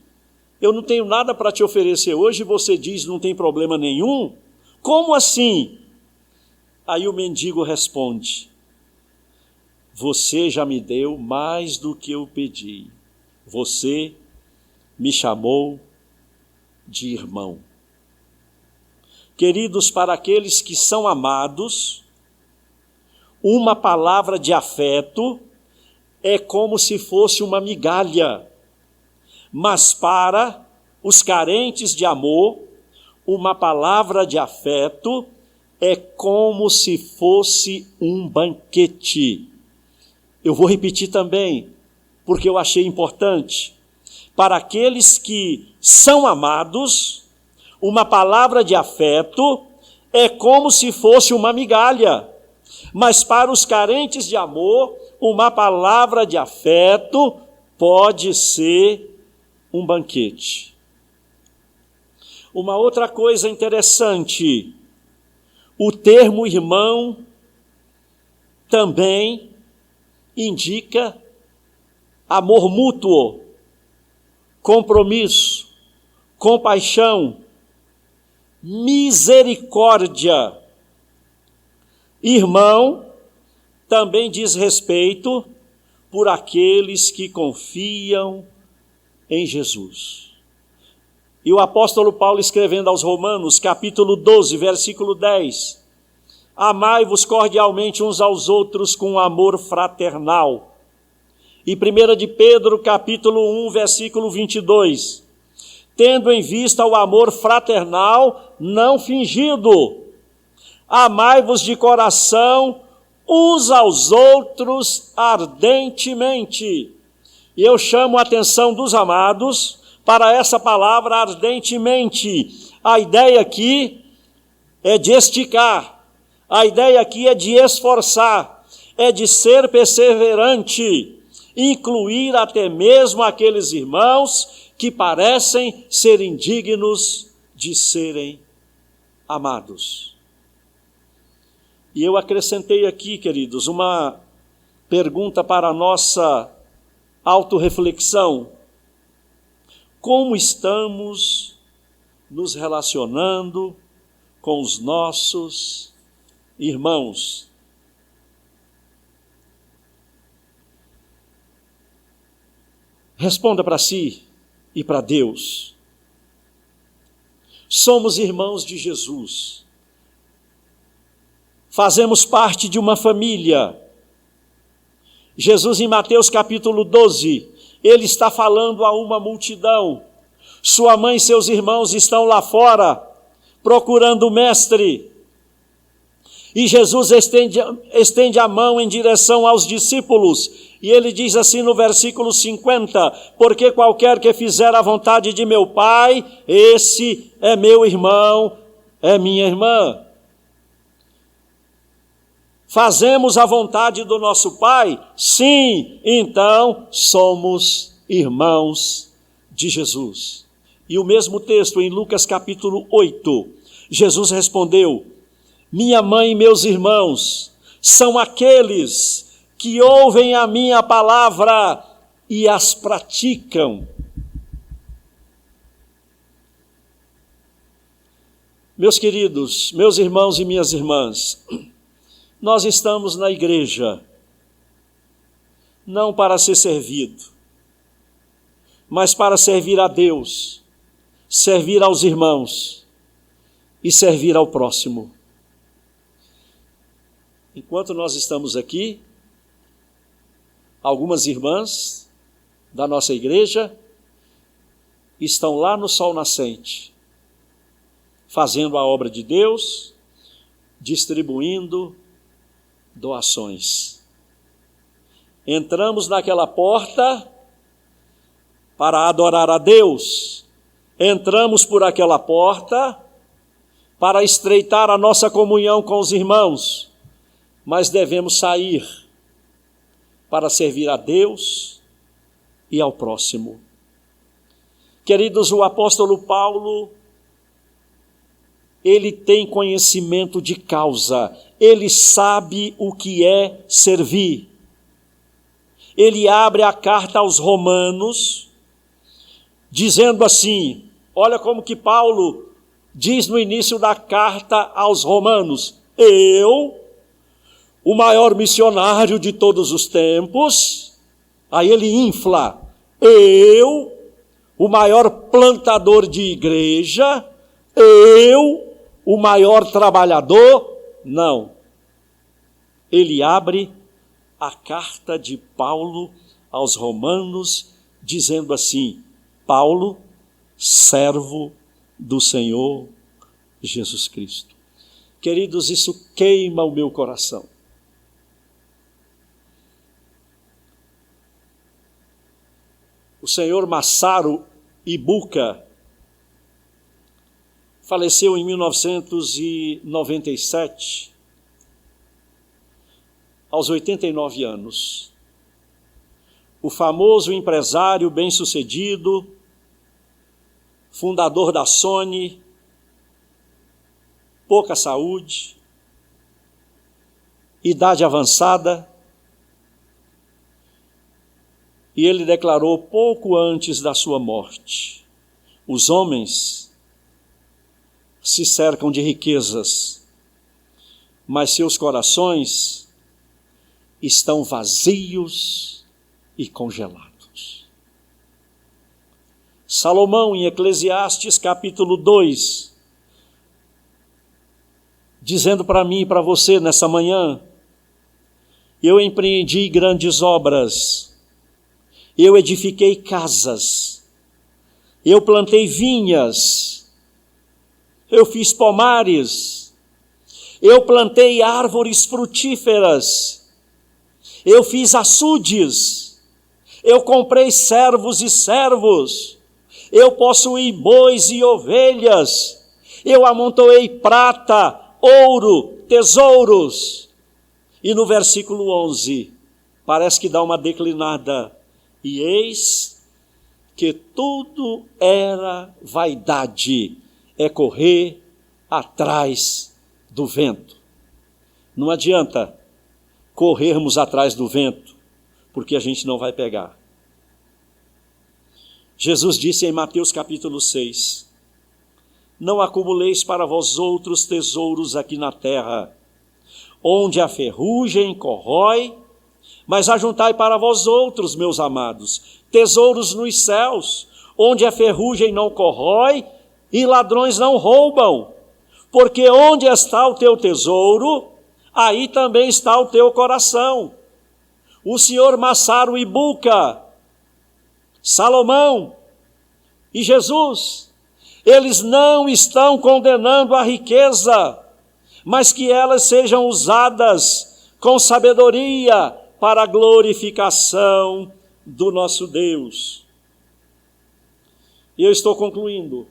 Eu não tenho nada para te oferecer hoje e você diz não tem problema nenhum? Como assim? Aí o mendigo responde: você já me deu mais do que eu pedi. Você me chamou de irmão. Queridos, para aqueles que são amados, uma palavra de afeto é como se fosse uma migalha. Mas para os carentes de amor, uma palavra de afeto é como se fosse um banquete. Eu vou repetir também, porque eu achei importante. Para aqueles que são amados, uma palavra de afeto é como se fosse uma migalha. Mas para os carentes de amor, uma palavra de afeto pode ser um banquete. Uma outra coisa interessante, o termo irmão também indica amor mútuo, compromisso, compaixão, misericórdia. Irmão também diz respeito por aqueles que confiam em Jesus. E o apóstolo Paulo, escrevendo aos Romanos, capítulo 12, versículo 10, amai-vos cordialmente uns aos outros com amor fraternal. E 1 de Pedro, capítulo 1, versículo 22, tendo em vista o amor fraternal não fingido, amai-vos de coração uns aos outros ardentemente. E eu chamo a atenção dos amados para essa palavra ardentemente. A ideia aqui é de esticar, a ideia aqui é de esforçar, é de ser perseverante, incluir até mesmo aqueles irmãos que parecem ser indignos de serem amados. E eu acrescentei aqui, queridos, uma pergunta para a nossa autorreflexão. Como estamos nos relacionando com os nossos irmãos? Responda para si e para Deus. Somos irmãos de Jesus. Fazemos parte de uma família. Jesus, em Mateus capítulo 12, ele está falando a uma multidão. Sua mãe e seus irmãos estão lá fora, procurando o mestre. E Jesus estende a mão em direção aos discípulos. E ele diz assim no versículo 50, porque qualquer que fizer a vontade de meu Pai, esse é meu irmão, é minha irmã. Fazemos a vontade do nosso Pai? Sim, então somos irmãos de Jesus. E o mesmo texto em Lucas capítulo 8, Jesus respondeu: minha mãe e meus irmãos são aqueles que ouvem a minha palavra e as praticam. Meus queridos, meus irmãos e minhas irmãs, nós estamos na igreja, não para ser servido, mas para servir a Deus, servir aos irmãos e servir ao próximo. Enquanto nós estamos aqui, algumas irmãs da nossa igreja estão lá no sol nascente, fazendo a obra de Deus, distribuindo doações. Entramos naquela porta para adorar a Deus, entramos por aquela porta para estreitar a nossa comunhão com os irmãos, mas devemos sair para servir a Deus e ao próximo. Queridos, o apóstolo Paulo, ele tem conhecimento de causa, ele sabe o que é servir. Ele abre a carta aos Romanos, dizendo assim, olha como que Paulo diz no início da carta aos Romanos: eu, o maior missionário de todos os tempos, aí ele infla, eu, o maior plantador de igreja, eu, o maior trabalhador. Não. Ele abre a carta de Paulo aos Romanos, dizendo assim: Paulo, servo do Senhor Jesus Cristo. Queridos, isso queima o meu coração. O senhor Masaru Ibuka faleceu em 1997, aos 89 anos. O famoso empresário bem-sucedido, fundador da Sony, pouca saúde, idade avançada, e ele declarou pouco antes da sua morte: os homens se cercam de riquezas, mas seus corações estão vazios e congelados. Salomão, em Eclesiastes capítulo 2, dizendo para mim e para você nessa manhã: eu empreendi grandes obras, eu edifiquei casas, eu plantei vinhas, eu fiz pomares, eu plantei árvores frutíferas, eu fiz açudes, eu comprei servos e servos, eu possuí bois e ovelhas, eu amontoei prata, ouro, tesouros. E no versículo 11, parece que dá uma declinada: e eis que tudo era vaidade, é correr atrás do vento. Não adianta corrermos atrás do vento, porque a gente não vai pegar. Jesus disse em Mateus capítulo 6, não acumuleis para vós outros tesouros aqui na terra, onde a ferrugem corrói, mas ajuntai para vós outros, meus amados, tesouros nos céus, onde a ferrugem não corrói e ladrões não roubam. Porque onde está o teu tesouro, aí também está o teu coração. O senhor Masaru Ibuka, Salomão e Jesus, eles não estão condenando a riqueza, mas que elas sejam usadas com sabedoria para a glorificação do nosso Deus. E eu estou concluindo.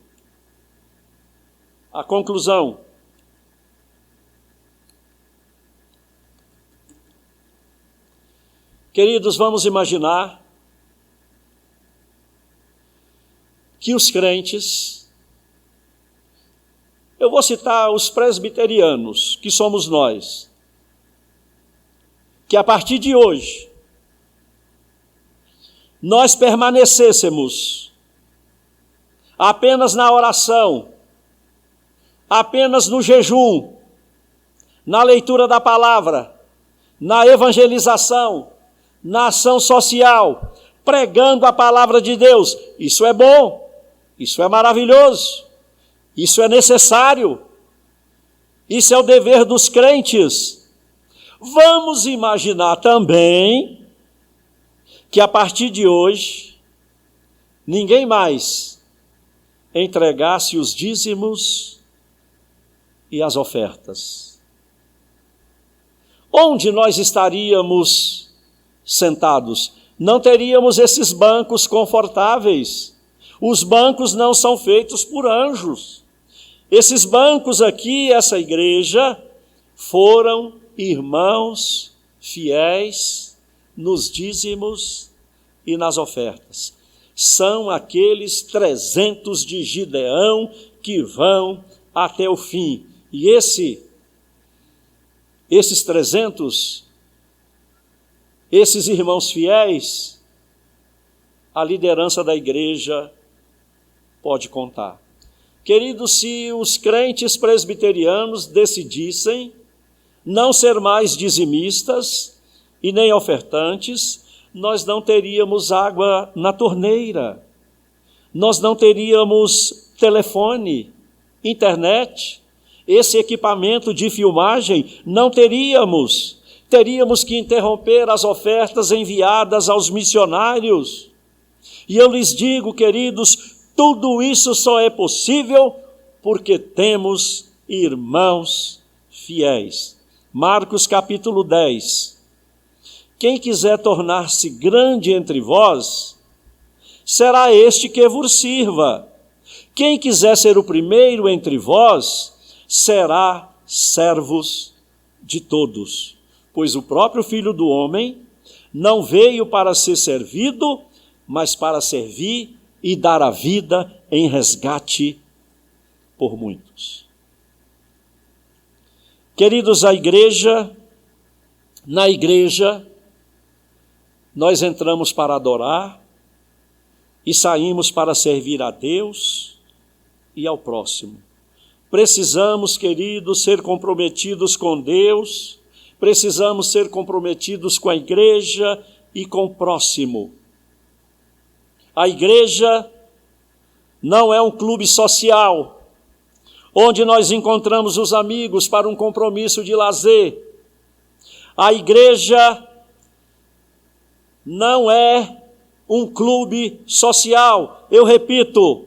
A conclusão. Queridos, vamos imaginar que os crentes, eu vou citar os presbiterianos, que somos nós, que a partir de hoje, nós permanecêssemos apenas na oração, apenas no jejum, na leitura da palavra, na evangelização, na ação social, pregando a palavra de Deus. Isso é bom, isso é maravilhoso, isso é necessário, isso é o dever dos crentes. Vamos imaginar também que a partir de hoje, ninguém mais entregasse os dízimos e as ofertas. Onde nós estaríamos sentados? Não teríamos esses bancos confortáveis. Os bancos não são feitos por anjos. Esses bancos aqui, essa igreja, foram irmãos fiéis nos dízimos e nas ofertas. São aqueles 300 de Gideão que vão até o fim. E esses 300, esses irmãos fiéis, a liderança da igreja pode contar. Queridos, se os crentes presbiterianos decidissem não ser mais dizimistas e nem ofertantes, nós não teríamos água na torneira, nós não teríamos telefone, internet, esse equipamento de filmagem não teríamos. Teríamos que interromper as ofertas enviadas aos missionários. E eu lhes digo, queridos, tudo isso só é possível porque temos irmãos fiéis. Marcos capítulo 10. Quem quiser tornar-se grande entre vós, será este que vos sirva. Quem quiser ser o primeiro entre vós, será servos de todos. Pois o próprio Filho do Homem não veio para ser servido, mas para servir e dar a vida em resgate por muitos. Queridos, na igreja, nós entramos para adorar e saímos para servir a Deus e ao próximo. Precisamos, queridos, ser comprometidos com Deus, precisamos ser comprometidos com a igreja e com o próximo. A igreja não é um clube social, onde nós encontramos os amigos para um compromisso de lazer. A igreja não é um clube social. Eu repito,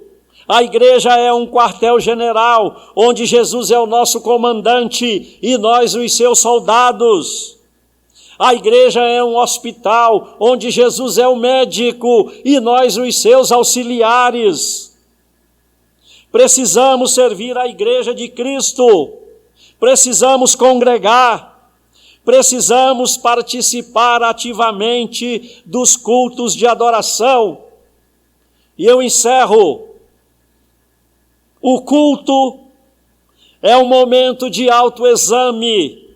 a igreja é um quartel-general, onde Jesus é o nosso comandante e nós os seus soldados. A igreja é um hospital, onde Jesus é o médico e nós os seus auxiliares. Precisamos servir a igreja de Cristo, precisamos congregar, precisamos participar ativamente dos cultos de adoração. E eu encerro. O culto é um momento de autoexame.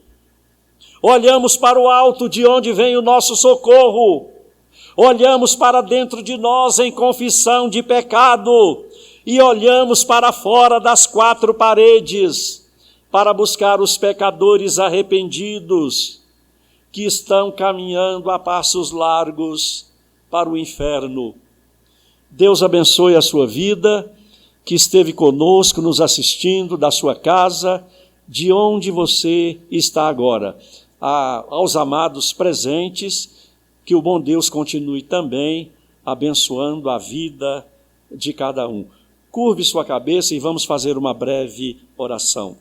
Olhamos para o alto de onde vem o nosso socorro. Olhamos para dentro de nós em confissão de pecado. E olhamos para fora das quatro paredes para buscar os pecadores arrependidos que estão caminhando a passos largos para o inferno. Deus abençoe a sua vida, que esteve conosco, nos assistindo da sua casa, de onde você está agora. Aos amados presentes, que o bom Deus continue também abençoando a vida de cada um. Curve sua cabeça e vamos fazer uma breve oração.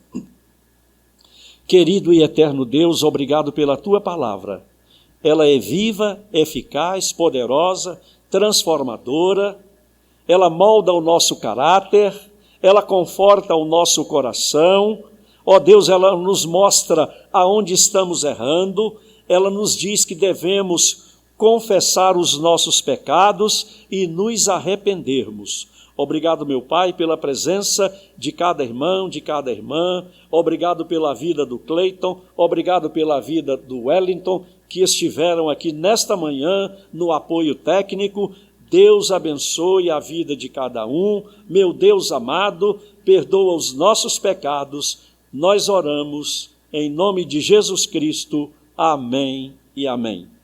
Querido e eterno Deus, obrigado pela tua palavra. Ela é viva, eficaz, poderosa, transformadora. Ela molda o nosso caráter, ela conforta o nosso coração. Ó Deus, ela nos mostra aonde estamos errando, ela nos diz que devemos confessar os nossos pecados e nos arrependermos. Obrigado, meu Pai, pela presença de cada irmão, de cada irmã. Obrigado pela vida do Cleiton, obrigado pela vida do Wellington, que estiveram aqui nesta manhã no apoio técnico. Deus abençoe a vida de cada um. Meu Deus amado, perdoa os nossos pecados. Nós oramos em nome de Jesus Cristo. Amém e amém.